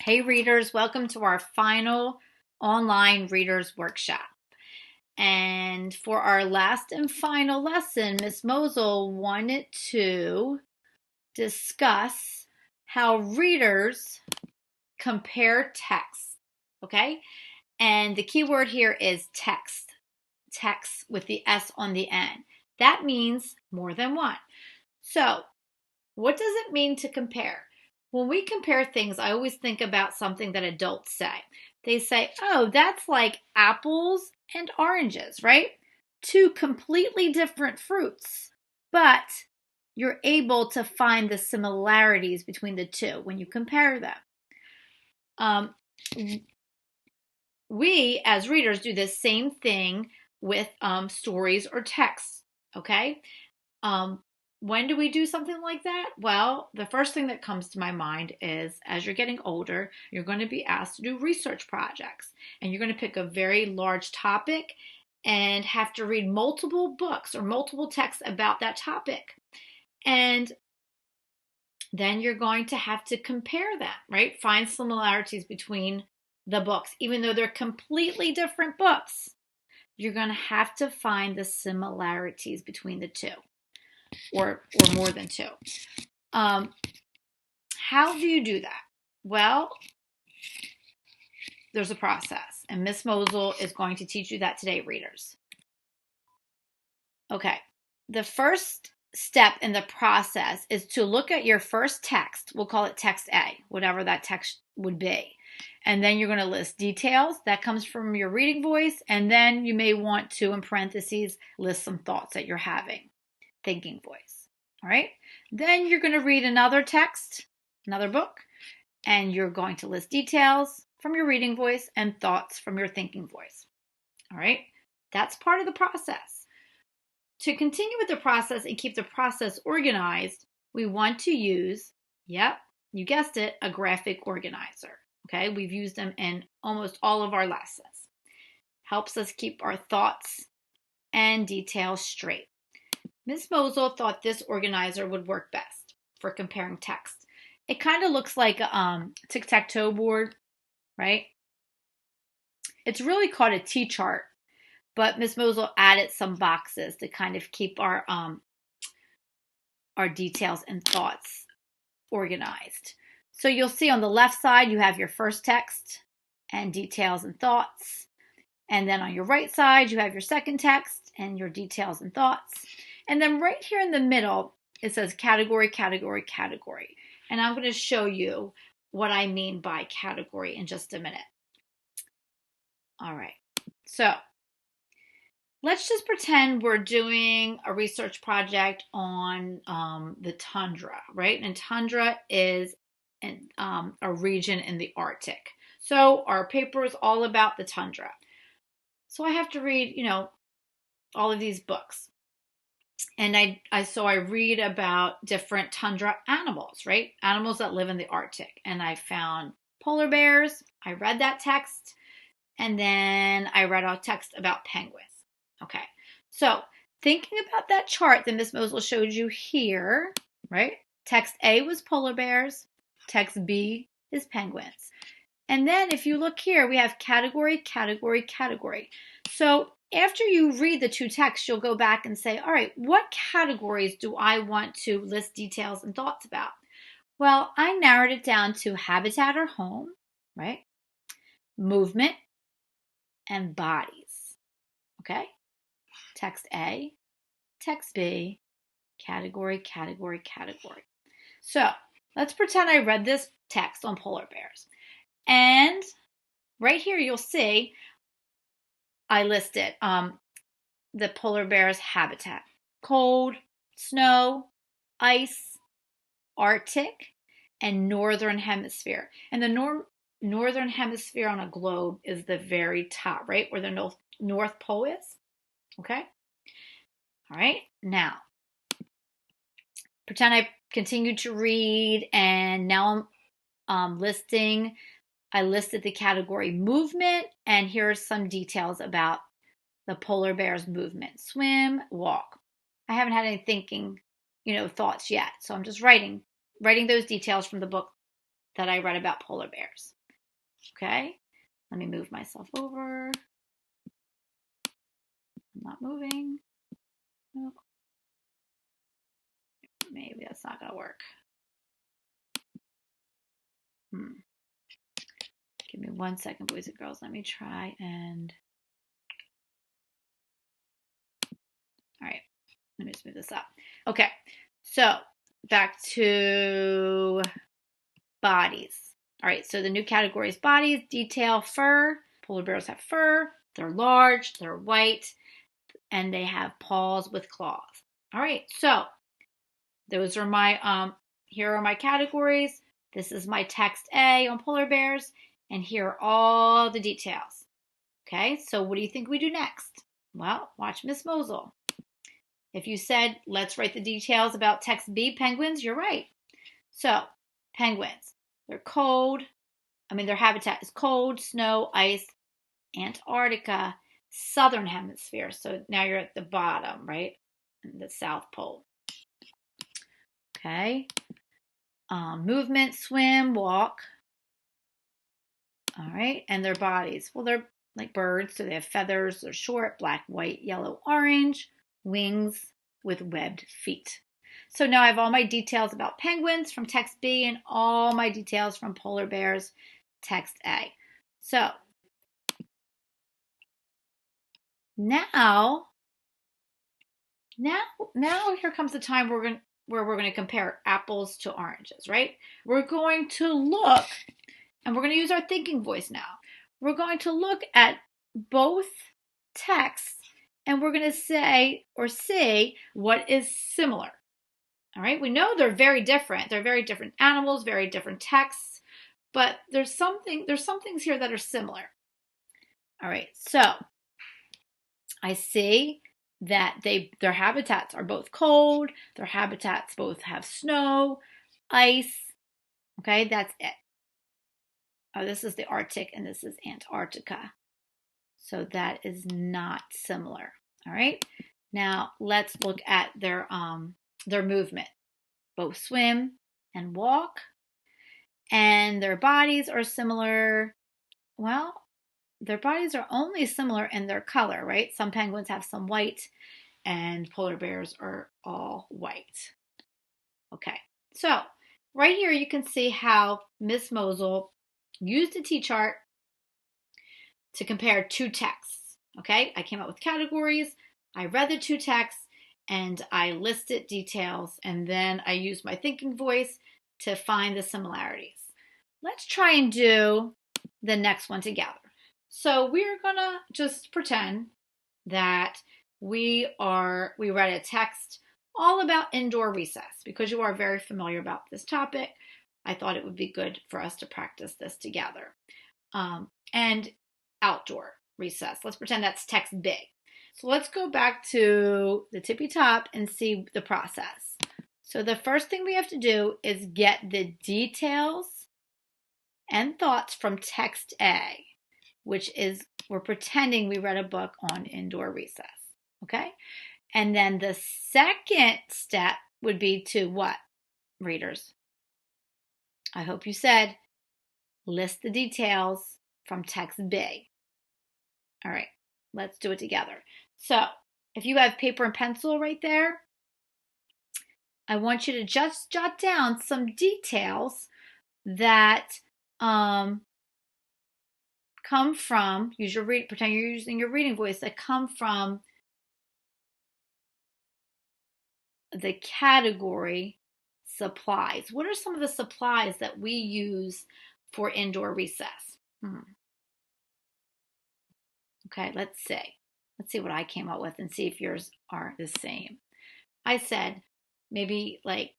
Hey readers, welcome to our final online readers workshop. And for our last and final lesson, Miss Mozol wanted to discuss how readers compare text. Okay? And the key word here is text. Text with the S on the end. That means more than one. So, what does it mean to compare? When we compare things, I always think about something that adults say. They say, oh, that's like apples and oranges, right? Two completely different fruits, but you're able to find the similarities between the two when you compare them. We, as readers, do the same thing with stories or texts, okay? When do we do something like that? Well, the first thing that comes to my mind is as you're getting older, you're going to be asked to do research projects, and you're going to pick a very large topic and have to read multiple books or multiple texts about that topic. And then you're going to have to compare them, right? Find similarities between the books, even though they're completely different books. You're going to have to find the similarities between the two. Or more than two. How do you do that? Well, there's a process, and Miss Mozol is going to teach you that today, readers. Okay, the first step in the process is to look at your first text. We'll call it text A, whatever that text would be. And then you're going to list details. That comes from your reading voice. And then you may want to, in parentheses, list some thoughts that you're having. Thinking voice. All right. Then you're going to read another text, another book, and you're going to list details from your reading voice and thoughts from your thinking voice. All right. That's part of the process. To continue with the process and keep the process organized, we want to use, yep, you guessed it, a graphic organizer. Okay. We've used them in almost all of our lessons. Helps us keep our thoughts and details straight. Ms. Mozol thought this organizer would work best for comparing text. It kind of looks like a tic-tac-toe board, right? It's really called a T-chart, but Ms. Mozol added some boxes to kind of keep our details and thoughts organized. So you'll see on the left side, you have your first text and details and thoughts. And then on your right side, you have your second text and your details and thoughts. And then right here in the middle, it says category, category, category. And I'm going to show you what I mean by category in just a minute. All right. So let's just pretend we're doing a research project on the tundra, right? And tundra is a region in the Arctic. So our paper is all about the tundra. So I have to read, all of these books. And I read about different tundra animals, right? Animals that live in the Arctic. And I found polar bears. I read that text. And then I read a text about penguins. Okay. So thinking about that chart that Miss Mozol showed you here, right? Text A was polar bears. Text B is penguins. And then if you look here, we have category, category, category. So after you read the two texts, you'll go back and say, all right, what categories do I want to list details and thoughts about? Well, I narrowed it down to habitat or home, right? Movement and bodies. Okay? Text A, text B, category, category, category. So let's pretend I read this text on polar bears. And right here, you'll see I listed the polar bear's habitat. Cold, snow, ice, Arctic, and northern hemisphere. And the northern hemisphere on a globe is the very top, right? Where the North Pole is. Okay? All right. Now, pretend I continued to read, and now I'm listing. I listed the category movement, and here are some details about the polar bear's movement. Swim, walk. I haven't had any thinking, thoughts yet. So I'm just writing those details from the book that I read about polar bears. Okay, let me move myself over. I'm not moving. Nope. Maybe that's not going to work. Give me 1 second, boys and girls. Let me try and... All right, let me just move this up. Okay, so back to bodies. All right, so the new category is bodies, detail, fur. Polar bears have fur. They're large, they're white, and they have paws with claws. All right, so those are my, here are my categories. This is my text A on polar bears, and here are all the details. Okay, so what do you think we do next? Well, watch Miss Mozol. If you said, let's write the details about text B, penguins, you're right. So, penguins, they're cold. Their habitat is cold, snow, ice, Antarctica, southern hemisphere. So now you're at the bottom, right? In the South Pole. Okay. Movement, swim, walk. All right. And their bodies. Well, they're like birds. So they have feathers. They're short, black, white, yellow, orange, wings with webbed feet. So now I have all my details about penguins from text B and all my details from polar bears, text A. So now here comes the time where we're going to compare apples to oranges, right? We're going to look, and we're going to use our thinking voice now. We're going to look at both texts, and we're going to say or see what is similar. All right, we know they're very different. They're very different animals, very different texts, but there's some things here that are similar. All right, so I see that their habitats are both cold. Their habitats both have snow, ice. Okay, that's it. Oh, this is the Arctic and this is Antarctica. So that is not similar. All right. Now let's look at their movement. Both swim and walk. And their bodies are similar. Well, their bodies are only similar in their color, right? Some penguins have some white and polar bears are all white. Okay, so right here you can see how Miss Mozol used a T-chart to compare two texts. Okay, I came up with categories, I read the two texts, and I listed details, and then I used my thinking voice to find the similarities. Let's try and do the next one together. So we're gonna just pretend that we read a text all about indoor recess because you are very familiar about this topic. I thought it would be good for us to practice this together. And outdoor recess. Let's pretend that's text big. So let's go back to the tippy top and see the process. So the first thing we have to do is get the details and thoughts from text A, which is, we're pretending we read a book on indoor recess. Okay? And then the second step would be to what, readers? I hope you said list the details from text B. All right, let's do it together. So if you have paper and pencil right there, I want you to just jot down some details that come from, pretend you're using your reading voice, that come from the category supplies. What are some of the supplies that we use for indoor recess? Okay, let's see. Let's see what I came up with and see if yours are the same. I said maybe like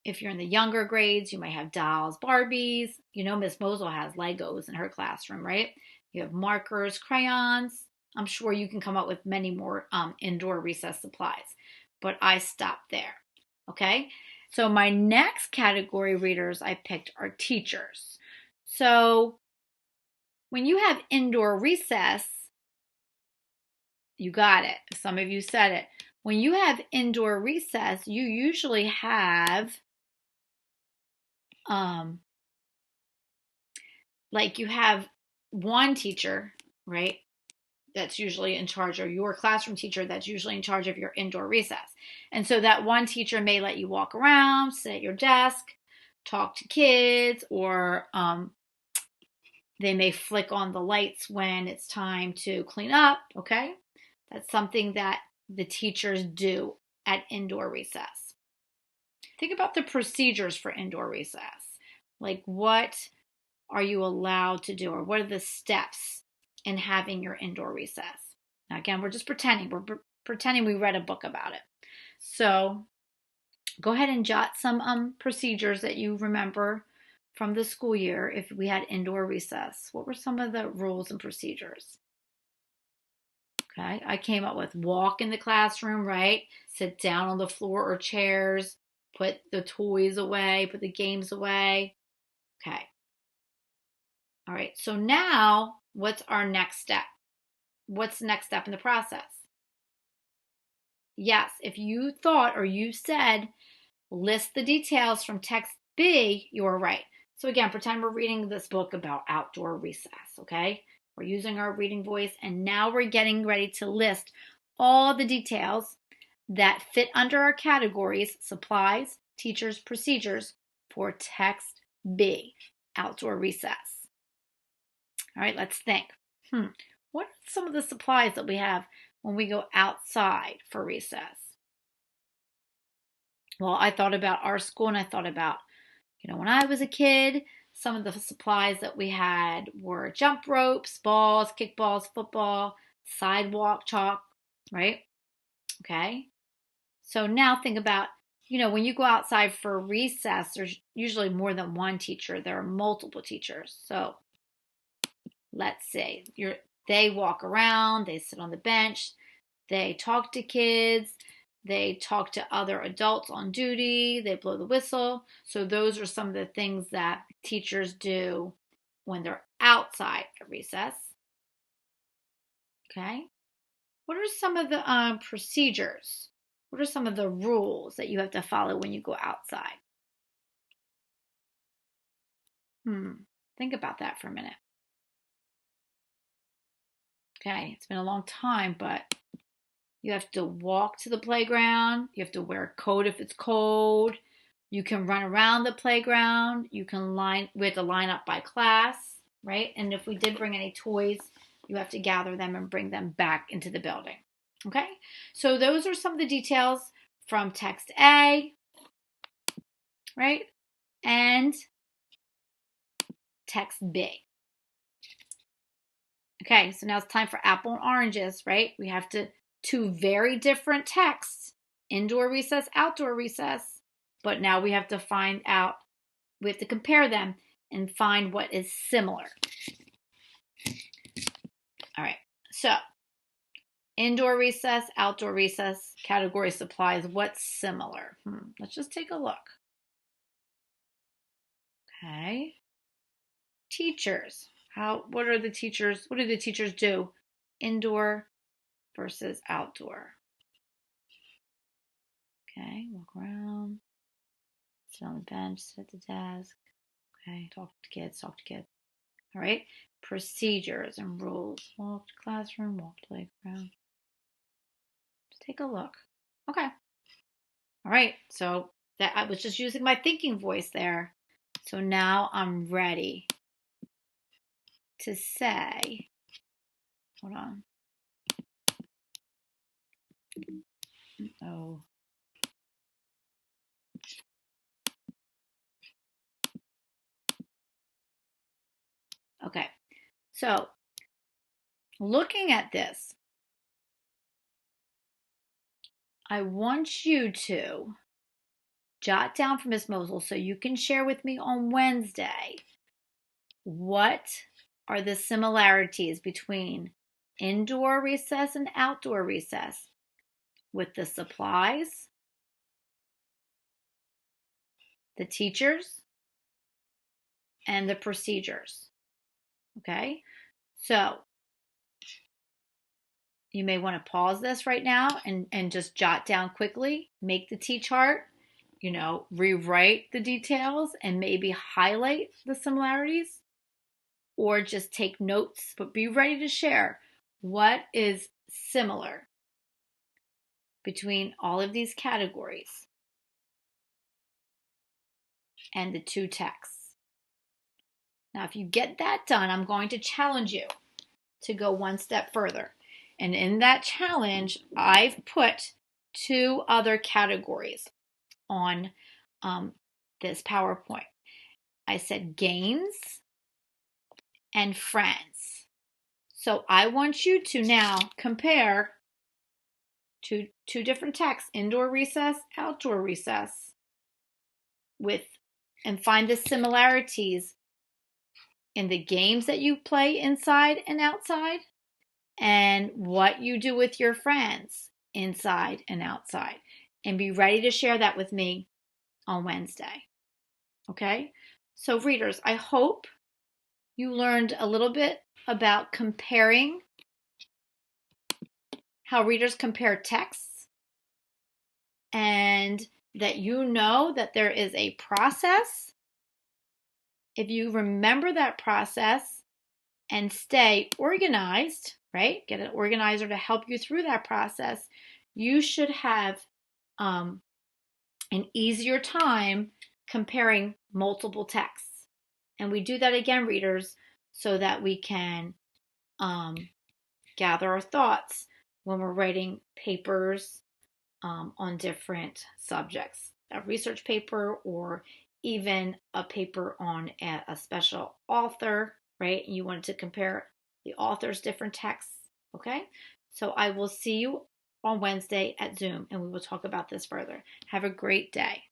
if you're in the younger grades, you might have dolls, Barbies. You know, Miss Mozol has Legos in her classroom, right? You have markers, crayons. I'm sure you can come up with many more indoor recess supplies, but I stopped there. Okay, so my next category readers I picked are teachers. So when you have indoor recess, you got it. Some of you said it. When you have indoor recess, you usually have like you have one teacher, right? That's usually in charge, or your classroom teacher that's usually in charge of your indoor recess. And so that one teacher may let you walk around, sit at your desk, talk to kids, or they may flick on the lights when it's time to clean up, okay? That's something that the teachers do at indoor recess. Think about the procedures for indoor recess. Like, what are you allowed to do, or what are the steps in having your indoor recess? Now, again, we're just pretending. We're pretending we read a book about it. So go ahead and jot some procedures that you remember from the school year if we had indoor recess. What were some of the rules and procedures? Okay, I came up with walk in the classroom, right? Sit down on the floor or chairs, put the toys away, put the games away. Okay. All right, so now what's our next step? What's the next step in the process? Yes, if you thought or you said list the details from text B, you were right. So again, pretend we're reading this book about outdoor recess, okay? We're using our reading voice, and now we're getting ready to list all the details that fit under our categories: supplies, teachers, procedures for text B, outdoor recess. All right, let's think. What are some of the supplies that we have when we go outside for recess? Well, I thought about our school, and I thought about, when I was a kid, some of the supplies that we had were jump ropes, balls, kickballs, football, sidewalk chalk, right? Okay. So now think about, when you go outside for recess, there's usually more than one teacher. There are multiple teachers. So let's say they walk around, they sit on the bench, they talk to kids, they talk to other adults on duty, they blow the whistle. So those are some of the things that teachers do when they're outside at recess. Okay. What are some of the procedures? What are some of the rules that you have to follow when you go outside? Think about that for a minute. Okay, it's been a long time, but you have to walk to the playground. You have to wear a coat if it's cold. You can run around the playground. We have to line up by class, right? And if we did bring any toys, you have to gather them and bring them back into the building. Okay? So those are some of the details from text A, right? And text B. Okay, so now it's time for apple and oranges, right? We have two very different texts, indoor recess, outdoor recess, but now we have to compare them and find what is similar. All right, so indoor recess, outdoor recess, category supplies, what's similar? Let's just take a look. Okay, teachers. What do the teachers do? Indoor versus outdoor. Okay, walk around, sit on the bench, sit at the desk. Okay, talk to kids. All right, procedures and rules. Walk to classroom, walk to playground. Just take a look. Okay. All right, so that I was just using my thinking voice there. So now I'm ready to say, hold on. Oh. Okay, so looking at this, I want you to jot down for Miss Mozol so you can share with me on Wednesday what are the similarities between indoor recess and outdoor recess with the supplies, the teachers, and the procedures. Okay, so you may want to pause this right now and just jot down quickly, make the T-chart, rewrite the details and maybe highlight the similarities. or just take notes, but be ready to share what is similar between all of these categories and the two texts. Now, if you get that done, I'm going to challenge you to go one step further. And in that challenge, I've put two other categories on this PowerPoint. I said games and friends. So I want you to now compare two different texts, indoor recess, outdoor recess, and find the similarities in the games that you play inside and outside, and what you do with your friends inside and outside. And be ready to share that with me on Wednesday. Okay? So readers, I hope you learned a little bit about comparing, how readers compare texts, and that you know that there is a process. If you remember that process and stay organized, right? Get an organizer to help you through that process, you should have an easier time comparing multiple texts. And we do that again, readers, so that we can gather our thoughts when we're writing papers on different subjects, a research paper or even a paper on a special author, right? And you wanted to compare the author's different texts, okay? So I will see you on Wednesday at Zoom and we will talk about this further. Have a great day.